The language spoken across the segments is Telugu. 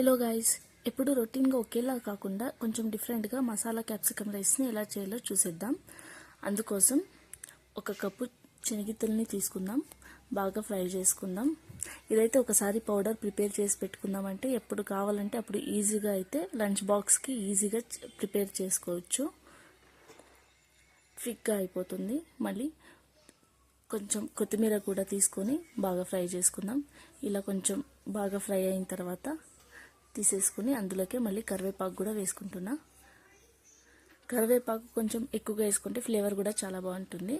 హలో గైస్, ఎప్పుడు రొటీన్గా ఒకేలా కాకుండా కొంచెం డిఫరెంట్గా మసాలా క్యాప్సికమ్ రైస్ని ఎలా చేయాలో చూసేద్దాం. అందుకోసం ఒక కప్పు శనగిత్తల్ని తీసుకుందాం, బాగా ఫ్రై చేసుకుందాం. ఇదైతే ఒకసారి పౌడర్ ప్రిపేర్ చేసి పెట్టుకుందామంటే ఎప్పుడు కావాలంటే అప్పుడు ఈజీగా అయితే లంచ్ బాక్స్కి ఈజీగా ప్రిపేర్ చేసుకోవచ్చు, క్విక్గా అయిపోతుంది. మళ్ళీ కొంచెం కొత్తిమీర కూడా తీసుకొని బాగా ఫ్రై చేసుకుందాం. ఇలా కొంచెం బాగా ఫ్రై అయిన తర్వాత తీసేసుకుని అందులోకి మళ్ళీ కరివేపాకు కూడా వేసుకుంటున్నా. కరివేపాకు కొంచెం ఎక్కువగా వేసుకుంటే ఫ్లేవర్ కూడా చాలా బాగుంటుంది.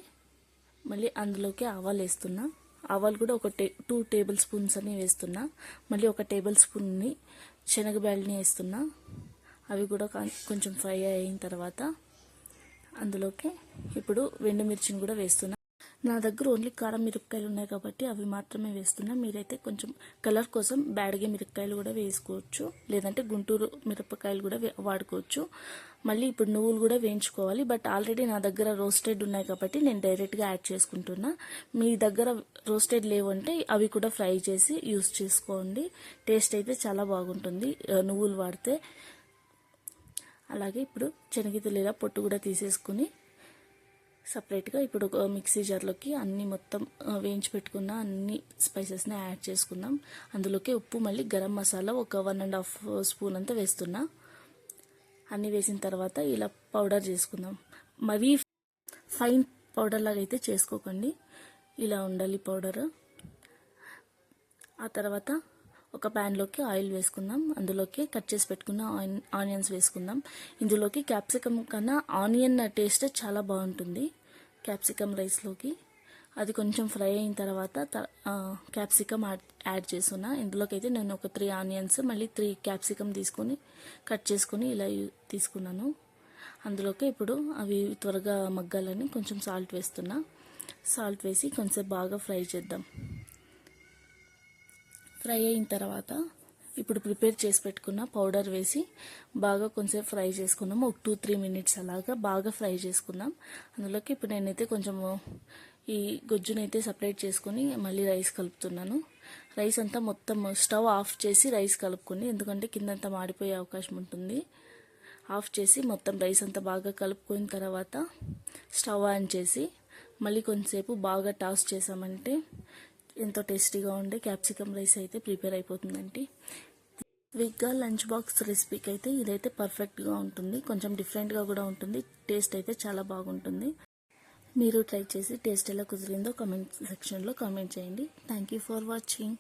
మళ్ళీ అందులోకి ఆవాలు వేస్తున్నా. ఆవాలు కూడా ఒక 2 టేబుల్ స్పూన్స్ అని వేస్తున్నా. మళ్ళీ 1 టేబుల్ స్పూన్ని శనగబ్యాళ్ళని వేస్తున్నా. అవి కూడా కొంచెం ఫ్రై అయిన తర్వాత అందులోకి ఇప్పుడు ఎండుమిర్చిని కూడా వేస్తున్నా. నా దగ్గర ఓన్లీ కారం మిరపకాయలు ఉన్నాయి కాబట్టి అవి మాత్రమే వేస్తున్నా. మీరైతే కొంచెం కలర్ కోసం బ్యాడగి మిరపకాయలు కూడా వేసుకోవచ్చు, లేదంటే గుంటూరు మిరపకాయలు కూడా వాడుకోవచ్చు. మళ్ళీ ఇప్పుడు నువ్వులు కూడా వేయించుకోవాలి, బట్ ఆల్రెడీ నా దగ్గర రోస్టెడ్ ఉన్నాయి కాబట్టి నేను డైరెక్ట్గా యాడ్ చేసుకుంటున్నా. మీ దగ్గర రోస్టెడ్ లేవంటే అవి కూడా ఫ్రై చేసి యూస్ చేసుకోండి. టేస్ట్ అయితే చాలా బాగుంటుంది నువ్వులు వాడితే. అలాగే ఇప్పుడు శనగిత్తలు పొట్టు కూడా తీసేసుకుని సపరేట్గా ఇప్పుడు మిక్సీ జార్లోకి అన్ని మొత్తం వేయించి పెట్టుకున్న అన్ని స్పైసెస్ని యాడ్ చేసుకుందాం. అందులోకి ఉప్పు, మళ్ళీ గరం మసాలా ఒక 1.5 స్పూన్ అంతా వేస్తున్నా. అన్నీ వేసిన తర్వాత ఇలా పౌడర్ చేసుకుందాం. మరీ ఫైన్ పౌడర్ లాగా అయితే చేసుకోకండి, ఇలా ఉండాలి పౌడర్. ఆ తర్వాత ఒక ప్యాన్లోకి ఆయిల్ వేసుకుందాం. అందులోకి కట్ చేసి పెట్టుకున్న ఆనియన్స్ వేసుకుందాం. ఇందులోకి క్యాప్సికమ్ కన్నా ఆనియన్ టేస్ట్ చాలా బాగుంటుంది క్యాప్సికమ్ రైస్లోకి. అది కొంచెం ఫ్రై అయిన తర్వాత క్యాప్సికమ్ యాడ్ చేస్తున్నా. ఇందులోకి అయితే నేను ఒక 3 ఆనియన్స్ మళ్ళీ 3 క్యాప్సికమ్ తీసుకొని కట్ చేసుకొని ఇలా తీసుకున్నాను. అందులోకి ఇప్పుడు అవి త్వరగా మగ్గాలని కొంచెం సాల్ట్ వేస్తున్నా. సాల్ట్ వేసి కొంచెం బాగా ఫ్రై చేద్దాం. ఫ్రై అయిన తర్వాత ఇప్పుడు ప్రిపేర్ చేసి పెట్టుకున్న పౌడర్ వేసి బాగా కొంచెం ఫ్రై చేసుకున్నాము. ఒక 2-3 మినిట్స్ అలాగా బాగా ఫ్రై చేసుకుందాం. అందులోకి ఇప్పుడు నేనైతే కొంచెము ఈ గుజ్జునైతే సపరేట్ చేసుకొని మళ్ళీ రైస్ కలుపుతున్నాను. రైస్ అంతా మొత్తం స్టవ్ ఆఫ్ చేసి రైస్ కలుపుకోండి, ఎందుకంటే కిందంతా మాడిపోయే అవకాశం ఉంటుంది. ఆఫ్ చేసి మొత్తం రైస్ అంతా బాగా కలుపుకున్న తర్వాత స్టవ్ ఆన్ చేసి మళ్ళీ కొంచెంసేపు బాగా టాస్ చేసామంటే ఎంతో టేస్టీగా ఉండే క్యాప్సికమ్ రైస్ అయితే ప్రిపేర్ అయిపోతుందండి. క్విక్గా లంచ్ బాక్స్ రెసిపీకి అయితే ఇదైతే పర్ఫెక్ట్గా ఉంటుంది. కొంచెం డిఫరెంట్గా కూడా ఉంటుంది. టేస్ట్ అయితే చాలా బాగుంటుంది. మీరు ట్రై చేసి టేస్ట్ ఎలా కుదిరిందో కామెంట్ సెక్షన్లో కామెంట్ చేయండి. Thank you for watching.